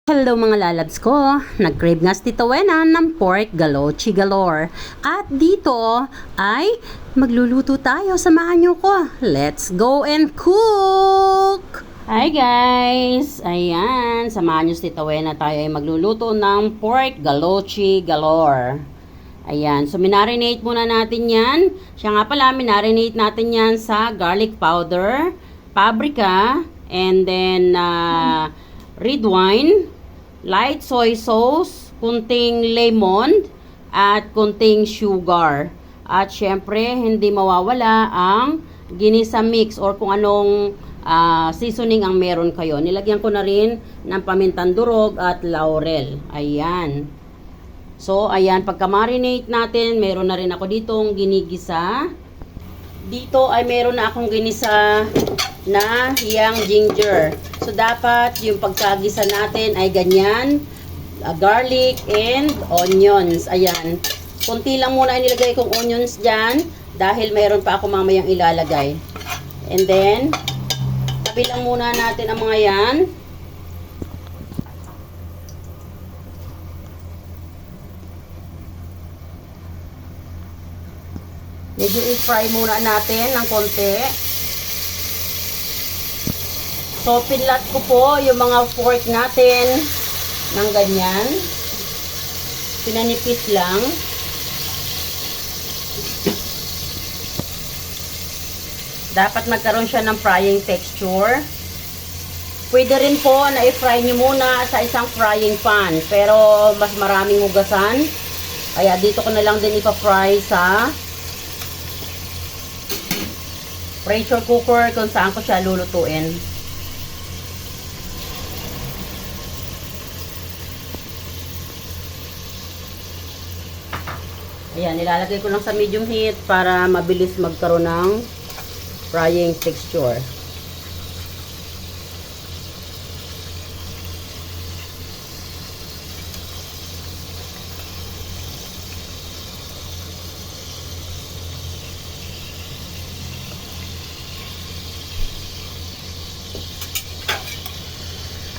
Hello mga lalabs ko! Nag-crave nga si Tita Wena ng pork galochi galore. At dito ay magluluto tayo. Samahan niyo ko. Let's go and cook! Hi guys! Ayan, samahan niyo si Tita Wena. Tayo ay magluluto ng pork galochi galore. Ayan, so minarinate muna natin yan. Siya nga pala, minarinate natin yan sa garlic powder, paprika, and then red wine, light soy sauce, kunting lemon, at kunting sugar. At syempre, hindi mawawala ang ginisa mix or kung anong seasoning ang meron kayo. Nilagyan ko na rin ng pamintang durog at laurel. Ayan. So, ayan, pagka-marinate natin, meron na rin ako ditong ginigisa. Dito ay meron na akong ginisa na hiyang ginger. So, dapat yung pagkagisa natin ay ganyan, garlic and onions. Ayan. Kunti lang muna inilagay kong onions dyan dahil mayroon pa ako mamayang ilalagay. And then, tabi lang muna natin ang mga yan. Medyo i-fry muna natin ng konti. So, pinlat ko po yung mga pork natin ng ganyan. Pinanipis lang. Dapat magkaroon siya ng frying texture. Pwede rin po na i-fry nyo muna sa isang frying pan. Pero mas maraming hugasan. Kaya dito ko na lang din ipa-fry sa pressure cooker kung saan ko siya lulutuin. Ayan, nilalagay ko lang sa medium heat para mabilis magkaroon ng frying texture.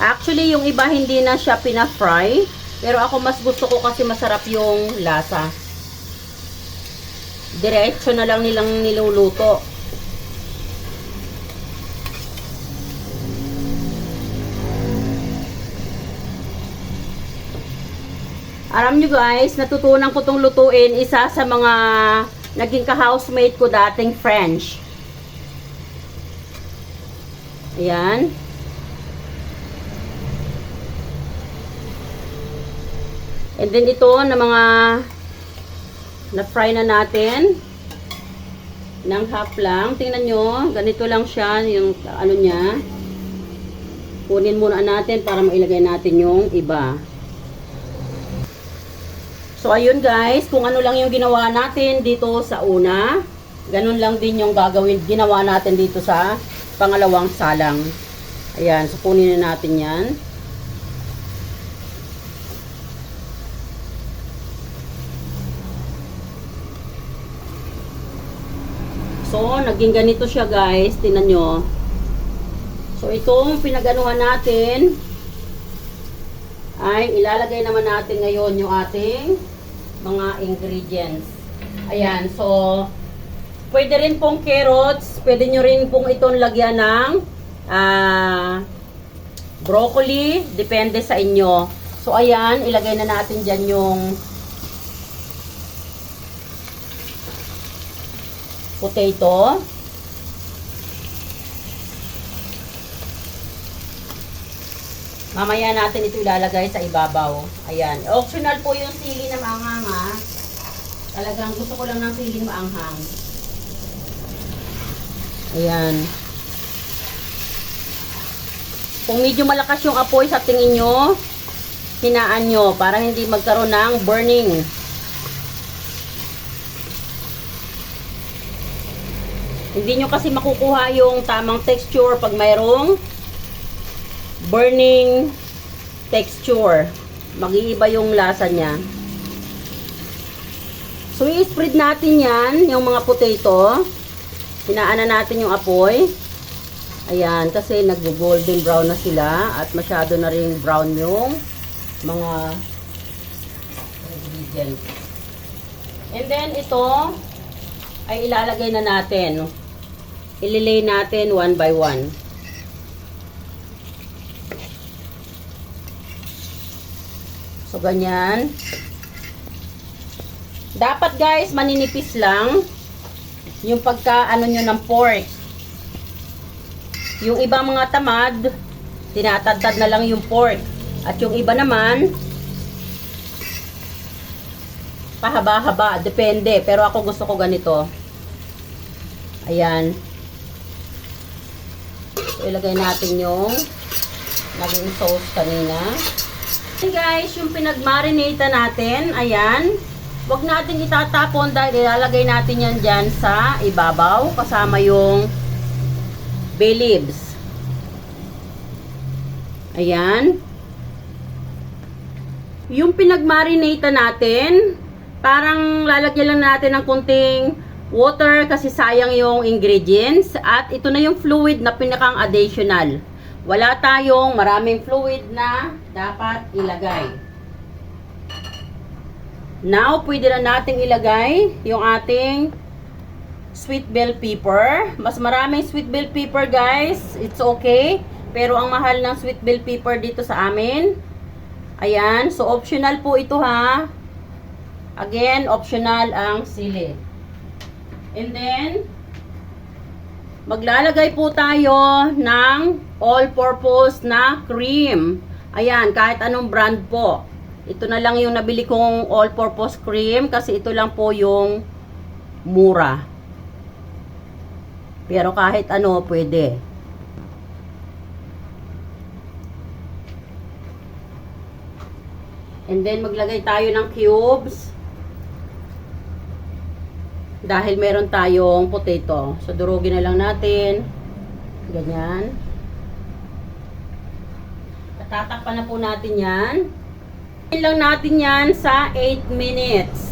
Actually, yung iba hindi na siya pina-fry. Pero ako mas gusto ko kasi masarap yung lasa. Diretso na lang nilang niluluto. Alam nyo guys, natutunan ko tong lutuin. Isa sa mga naging ka-housemate ko dating French. Ayan. And then ito na mga na-fry na natin ng half lang. Tingnan nyo, ganito lang siya yung ano niya. Kunin muna natin para mailagay natin yung iba. So ayun guys, kung ano lang yung ginawa natin dito sa una, ganun lang din yung ginawa natin dito sa pangalawang salang. Ayan, so kunin na natin yan. So, naging ganito siya guys. Tingnan nyo. So, itong pinaganuhan natin ay ilalagay naman natin ngayon yung ating mga ingredients. Ayan. So, pwede rin pong carrots. Pwede nyo rin pong itong lagyan ng broccoli. Depende sa inyo. So, ayan. Ilagay na natin dyan yung potato. Mamaya natin ito ilalagay sa ibabaw. Ayan. Optional po yung sili na maanghang ha. Talagang gusto ko lang ng sili maanghang. Ayan. Kung medyo malakas yung apoy sa tingin nyo, hinaan nyo para hindi magkaroon ng burning. Hindi nyo kasi makukuha yung tamang texture pag mayroong burning texture. Mag-iiba yung lasa niya. So, i-spread natin yan, yung mga potato. Hinaan na natin yung apoy. Ayan, kasi nag-golden brown na sila at masyado na ring brown yung mga ingredients. And then ito ay ilalagay na natin. Ililay natin one by one. So, ganyan. Dapat guys, maninipis lang yung pagka-ano nyo ng pork. Yung iba mga tamad, tinatadtad na lang yung pork. At yung iba naman, pahaba-haba. Depende. Pero ako gusto ko ganito. Ayan. So, ilagay natin yung naging sauce kanina. Okay guys, yung pinag-marinate natin, ayan. Huwag natin itatapon dahil ilalagay natin yan dyan sa ibabaw kasama yung bay leaves. Ayan. Yung pinag-marinate natin, parang lalagyan lang natin ng kunting water kasi sayang yung ingredients. At ito na yung fluid na pinakang additional. Wala tayong maraming fluid na dapat ilagay. Now, pwede na nating ilagay yung ating sweet bell pepper. Mas maraming sweet bell pepper guys, it's okay. Pero ang mahal ng sweet bell pepper dito sa amin. Ayan, so optional po ito ha. Again, optional ang sili. And then, maglalagay po tayo ng all-purpose na cream. Ayan, kahit anong brand po. Ito na lang yung nabili kong all-purpose cream kasi ito lang po yung mura. Pero kahit ano, pwede. And then, maglagay tayo ng cubes. Dahil meron tayong potato. So, durugin na lang natin. Ganyan. Tatakpan na po natin yan. Lang natin yan sa 8 minutes.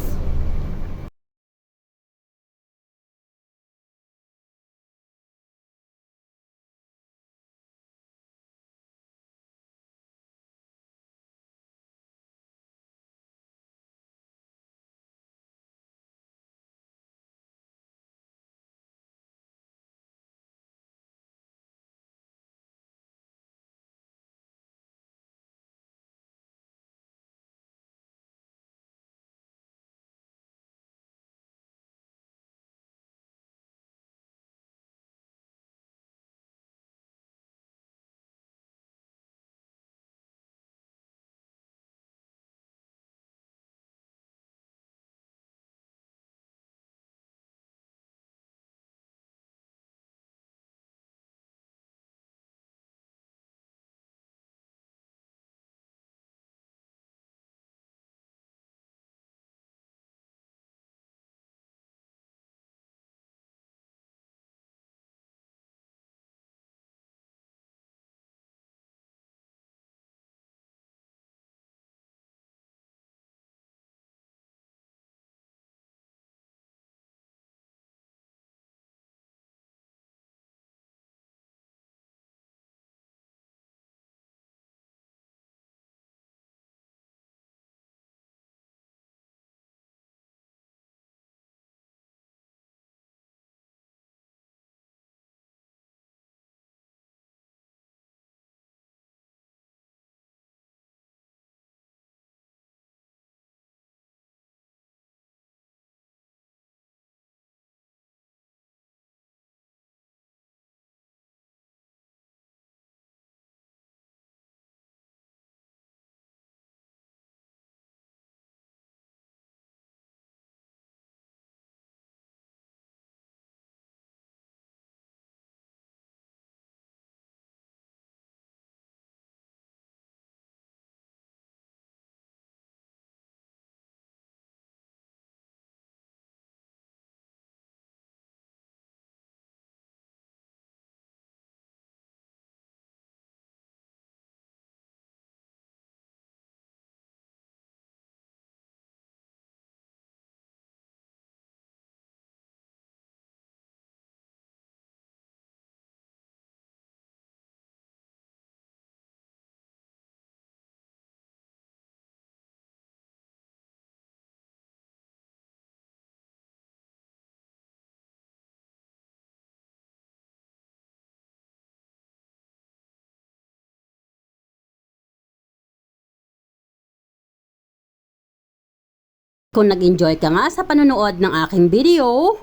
kung nag-enjoy ka nga sa panonood ng aking video,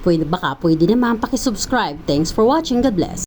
pwede naman pakisubscribe. Thanks for watching. God bless.